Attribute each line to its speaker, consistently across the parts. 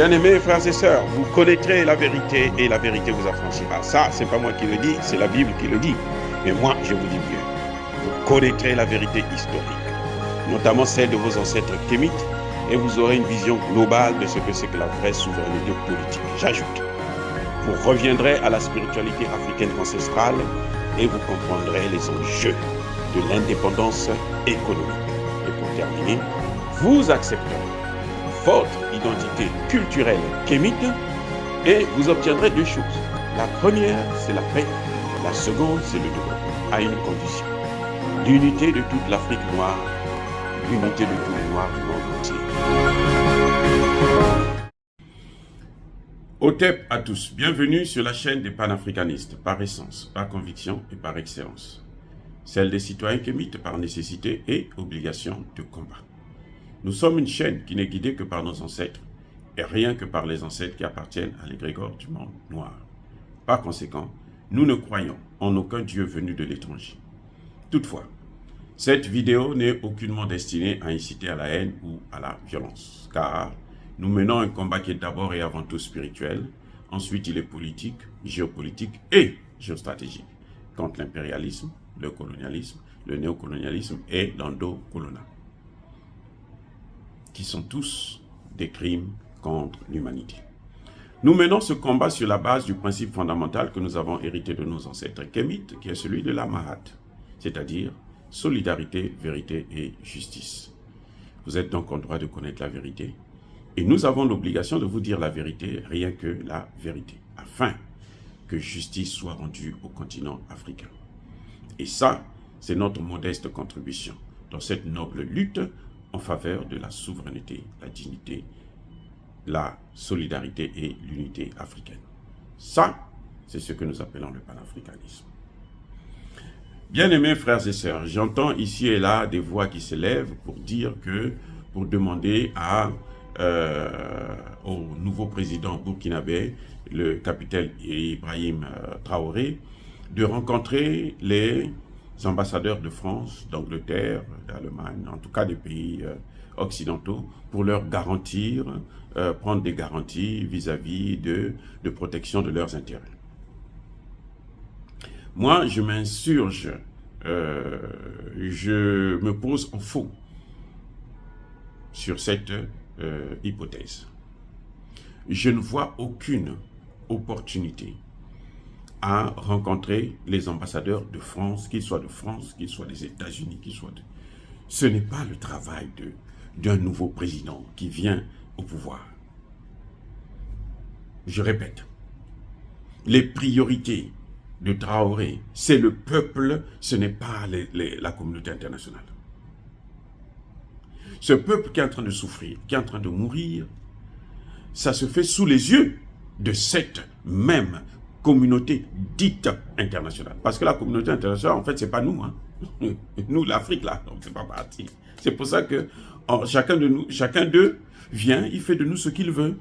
Speaker 1: Bien-aimés frères et sœurs, vous connaîtrez la vérité et la vérité vous affranchira. Ça, c'est pas moi qui le dis, c'est la Bible qui le dit. Mais moi, je vous dis mieux. Vous connaîtrez la vérité historique, notamment celle de vos ancêtres kémites, et vous aurez une vision globale de ce que c'est que la vraie souveraineté politique. J'ajoute, vous reviendrez à la spiritualité africaine ancestrale et vous comprendrez les enjeux de l'indépendance économique. Et pour terminer, vous accepterez votre identité culturelle kémite et vous obtiendrez deux choses. La première, c'est la paix. La seconde, c'est le développement, à une condition. L'unité de toute l'Afrique noire, l'unité de tous les Noirs du monde entier. Otep à tous, bienvenue sur la chaîne des panafricanistes, par essence, par conviction et par excellence. Celle des citoyens kémites par nécessité et obligation de combat. Nous sommes une chaîne qui n'est guidée que par nos ancêtres, et rien que par les ancêtres qui appartiennent à l'égrégore du monde noir. Par conséquent, nous ne croyons en aucun Dieu venu de l'étranger. Toutefois, cette vidéo n'est aucunement destinée à inciter à la haine ou à la violence, car nous menons un combat qui est d'abord et avant tout spirituel, ensuite il est politique, géopolitique et géostratégique, contre l'impérialisme, le colonialisme, le néocolonialisme et l'endocolonial, qui sont tous des crimes contre l'humanité. Nous menons ce combat sur la base du principe fondamental que nous avons hérité de nos ancêtres kémites, qui est celui de la Mahat, c'est-à-dire solidarité, vérité et justice. Vous êtes donc en droit de connaître la vérité, et nous avons l'obligation de vous dire la vérité, rien que la vérité, afin que justice soit rendue au continent africain. Et ça, c'est notre modeste contribution dans cette noble lutte en faveur de la souveraineté, la dignité, la solidarité et l'unité africaine. Ça, c'est ce que nous appelons le panafricanisme. Bien-aimés frères et sœurs, j'entends ici et là des voix qui s'élèvent pour demander au nouveau président burkinabé, le capitaine Ibrahim Traoré, de rencontrer les ambassadeurs de France, d'Angleterre, d'Allemagne, en tout cas des pays occidentaux, pour leur garantir, prendre des garanties vis-à-vis de protection de leurs intérêts. Moi, je m'insurge, je me pose en faux sur cette hypothèse. Je ne vois aucune opportunité à rencontrer les ambassadeurs de France, qu'ils soient des États-Unis, Ce n'est pas le travail d'un nouveau président qui vient au pouvoir. Je répète, les priorités de Traoré, c'est le peuple, ce n'est pas la communauté internationale. Ce peuple qui est en train de souffrir, qui est en train de mourir, ça se fait sous les yeux de cette même communauté dite internationale. Parce que la communauté internationale, en fait, c'est pas nous. Hein. Nous, l'Afrique, là, on ne fait pas partie. C'est pour ça que chacun d'eux vient, il fait de nous ce qu'il veut.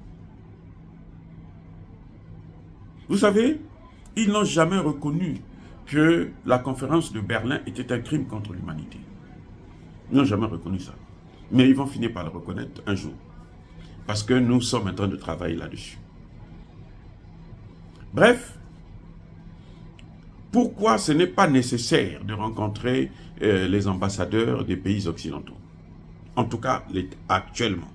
Speaker 1: Vous savez, ils n'ont jamais reconnu que la conférence de Berlin était un crime contre l'humanité. Ils n'ont jamais reconnu ça. Mais ils vont finir par le reconnaître un jour. Parce que nous sommes en train de travailler là-dessus. Bref, pourquoi ce n'est pas nécessaire de rencontrer les ambassadeurs des pays occidentaux? En tout cas, actuellement.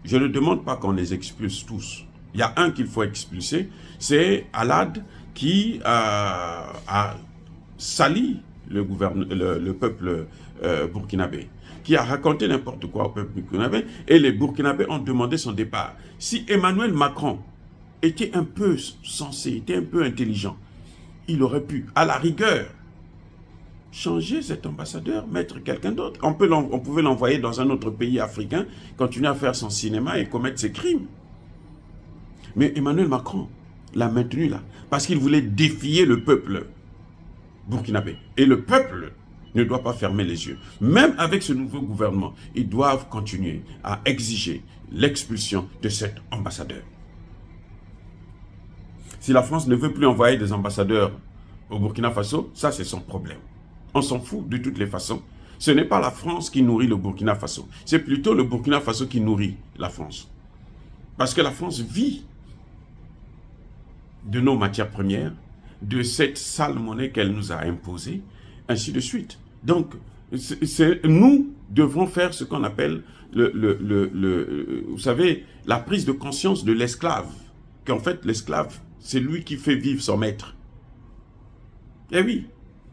Speaker 1: Je ne demande pas qu'on les expulse tous. Il y a un qu'il faut expulser, c'est Alad qui a sali le peuple burkinabé, qui a raconté n'importe quoi au peuple burkinabé, et les Burkinabés ont demandé son départ. Si Emmanuel Macron était un peu sensé, était un peu intelligent, il aurait pu, à la rigueur, changer cet ambassadeur, mettre quelqu'un d'autre. On pouvait l'envoyer dans un autre pays africain, continuer à faire son cinéma et commettre ses crimes. Mais Emmanuel Macron l'a maintenu là, parce qu'il voulait défier le peuple burkinabé. Et le peuple ne doit pas fermer les yeux. Même avec ce nouveau gouvernement, ils doivent continuer à exiger l'expulsion de cet ambassadeur. Si la France ne veut plus envoyer des ambassadeurs au Burkina Faso, ça c'est son problème. On s'en fout de toutes les façons. Ce n'est pas la France qui nourrit le Burkina Faso. C'est plutôt le Burkina Faso qui nourrit la France. Parce que la France vit de nos matières premières, de cette sale monnaie qu'elle nous a imposée, ainsi de suite. Donc, nous devrons faire ce qu'on appelle, vous savez, la prise de conscience de l'esclave. Qu'en fait, l'esclave, c'est lui qui fait vivre son maître. Eh oui,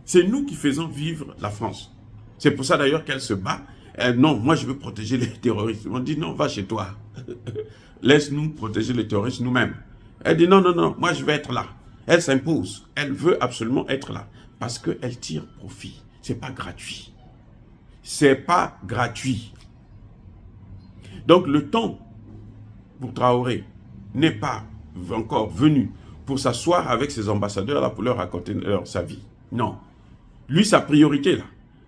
Speaker 1: c'est nous qui faisons vivre la France. C'est pour ça d'ailleurs qu'elle se bat. Non, moi je veux protéger les terroristes. On dit non, va chez toi. Laisse-nous protéger les terroristes nous-mêmes. Elle dit non, non, non, moi je vais être là. Elle s'impose. Elle veut absolument être là. Parce qu'elle tire profit. C'est pas gratuit. C'est pas gratuit. Donc le temps pour Traoré n'est pas encore venu pour s'asseoir avec ses ambassadeurs là pour leur raconter sa vie. Non. Lui, sa priorité là,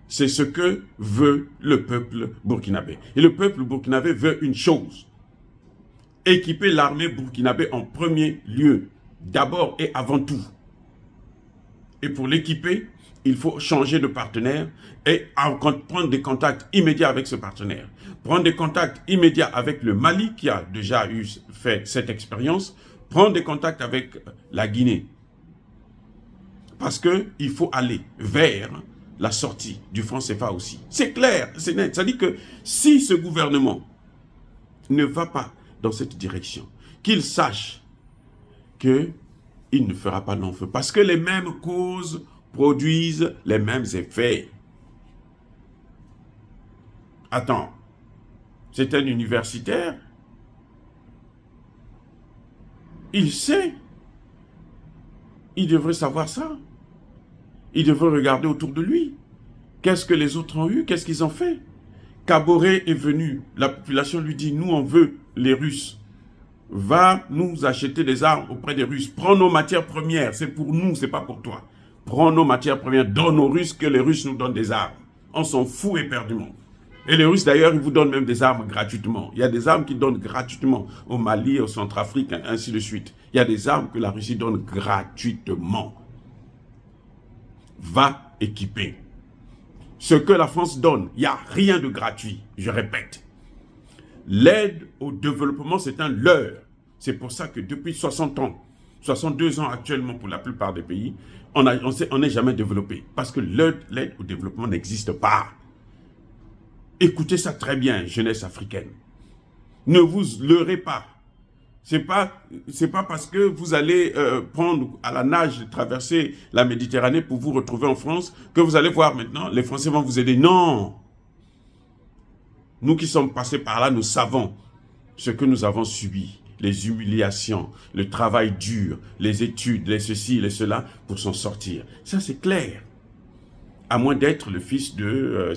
Speaker 1: c'est ce que veut le peuple burkinabé. Et le peuple burkinabé veut une chose. Équiper l'armée burkinabé en premier lieu. D'abord et avant tout. Et pour l'équiper, il faut changer de partenaire et prendre des contacts immédiats avec ce partenaire. Prendre des contacts immédiats avec le Mali qui a déjà fait cette expérience. Prendre des contacts avec la Guinée. Parce qu'il faut aller vers la sortie du franc CFA aussi. C'est clair, c'est net. Ça dit que si ce gouvernement ne va pas dans cette direction, qu'il sache qu'il ne fera pas long feu. Parce que les mêmes causes produisent les mêmes effets. Attends, c'est un universitaire. Il sait. Il devrait savoir ça. Il devrait regarder autour de lui. Qu'est-ce que les autres ont eu? Qu'est-ce qu'ils ont fait? Kaboré est venu. La population lui dit, nous on veut les Russes. Va nous acheter des armes auprès des Russes. Prends nos matières premières. C'est pour nous, c'est pas pour toi. Prends nos matières premières. Donne aux Russes que les Russes nous donnent des armes. On s'en fout éperdument. Et les Russes, d'ailleurs, ils vous donnent même des armes gratuitement. Il y a des armes qu'ils donnent gratuitement au Mali, au Centrafrique, ainsi de suite. Il y a des armes que la Russie donne gratuitement. Va équiper. Ce que la France donne, il n'y a rien de gratuit, je répète. L'aide au développement, c'est un leurre. C'est pour ça que depuis 60 ans, 62 ans actuellement pour la plupart des pays, on n'est jamais développé. Parce que l'aide au développement n'existe pas. Écoutez ça très bien, jeunesse africaine. Ne vous leurrez pas. C'est pas parce que vous allez prendre à la nage, traverser la Méditerranée pour vous retrouver en France, que vous allez voir maintenant, les Français vont vous aider. Non. Nous qui sommes passés par là, nous savons ce que nous avons subi. Les humiliations, le travail dur, les études, les ceci, les cela, pour s'en sortir. Ça, c'est clair. À moins d'être le fils de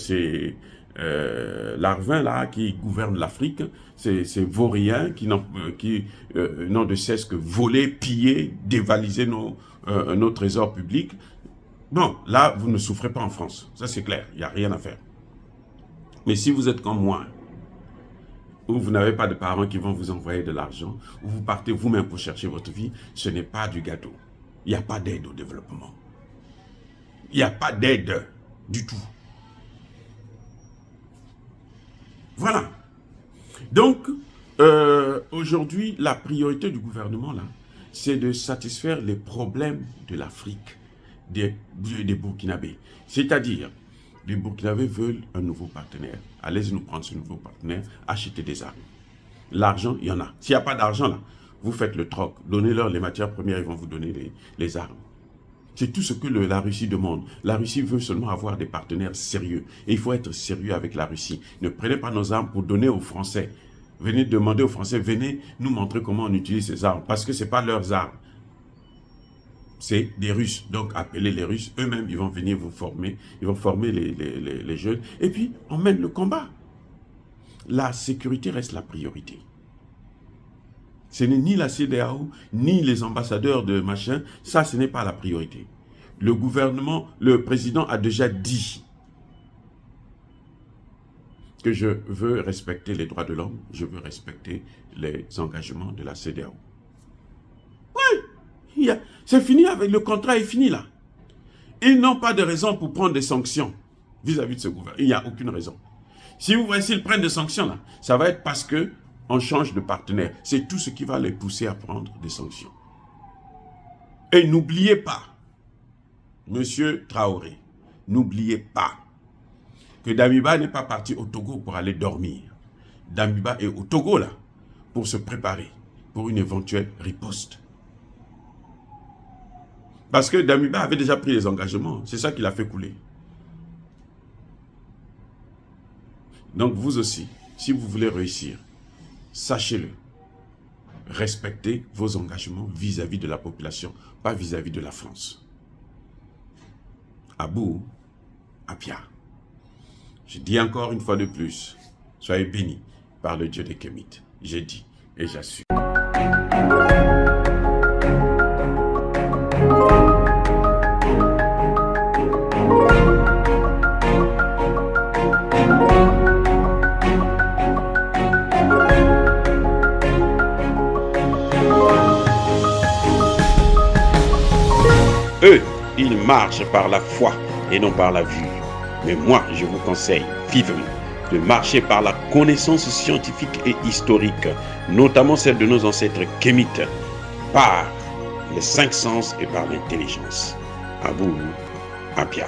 Speaker 1: Larvin là qui gouverne l'Afrique, ces vauriens qui n'ont de cesse que voler, piller, dévaliser nos trésors publics. Non, là, vous ne souffrez pas en France. Ça, c'est clair. Il n'y a rien à faire. Mais si vous êtes comme moi, ou vous n'avez pas de parents qui vont vous envoyer de l'argent, ou vous partez vous-même pour chercher votre vie, ce n'est pas du gâteau. Il n'y a pas d'aide au développement. Il n'y a pas d'aide du tout. Voilà. Donc, aujourd'hui, la priorité du gouvernement, là, c'est de satisfaire les problèmes de l'Afrique, des Burkinabés. C'est-à-dire, les Burkinabés veulent un nouveau partenaire. Allez-y nous prendre ce nouveau partenaire, achetez des armes. L'argent, il y en a. S'il n'y a pas d'argent, là, vous faites le troc. Donnez-leur les matières premières, ils vont vous donner les armes. C'est tout ce que la Russie demande. La Russie veut seulement avoir des partenaires sérieux. Et il faut être sérieux avec la Russie. Ne prenez pas nos armes pour donner aux Français. Venez demander aux Français, venez nous montrer comment on utilise ces armes. Parce que ce n'est pas leurs armes. C'est des Russes. Donc appelez les Russes. Eux-mêmes, ils vont venir vous former. Ils vont former les jeunes. Et puis, on mène le combat. La sécurité reste la priorité. Ce n'est ni la CEDEAO, ni les ambassadeurs de machin. Ça, ce n'est pas la priorité. Le gouvernement, le président a déjà dit que je veux respecter les droits de l'homme, je veux respecter les engagements de la CEDEAO. Oui, c'est fini, avec le contrat est fini là. Ils n'ont pas de raison pour prendre des sanctions vis-à-vis de ce gouvernement. Il n'y a aucune raison. Si vous voyez, s'ils prennent des sanctions là, ça va être parce que on change de partenaire. C'est tout ce qui va les pousser à prendre des sanctions. Et n'oubliez pas, Monsieur Traoré, n'oubliez pas que Damiba n'est pas parti au Togo pour aller dormir. Damiba est au Togo là, pour se préparer pour une éventuelle riposte. Parce que Damiba avait déjà pris les engagements. C'est ça qui l'a fait couler. Donc vous aussi, si vous voulez réussir, sachez-le. Respectez vos engagements vis-à-vis de la population, pas vis-à-vis de la France. Abou, Apia. Je dis encore une fois de plus, soyez bénis par le Dieu des Kémites. J'ai dit et j'assume. Eux, ils marchent par la foi et non par la vue. Mais moi, je vous conseille vivement de marcher par la connaissance scientifique et historique, notamment celle de nos ancêtres kémites, par les 5 sens et par l'intelligence. Abou, Apia.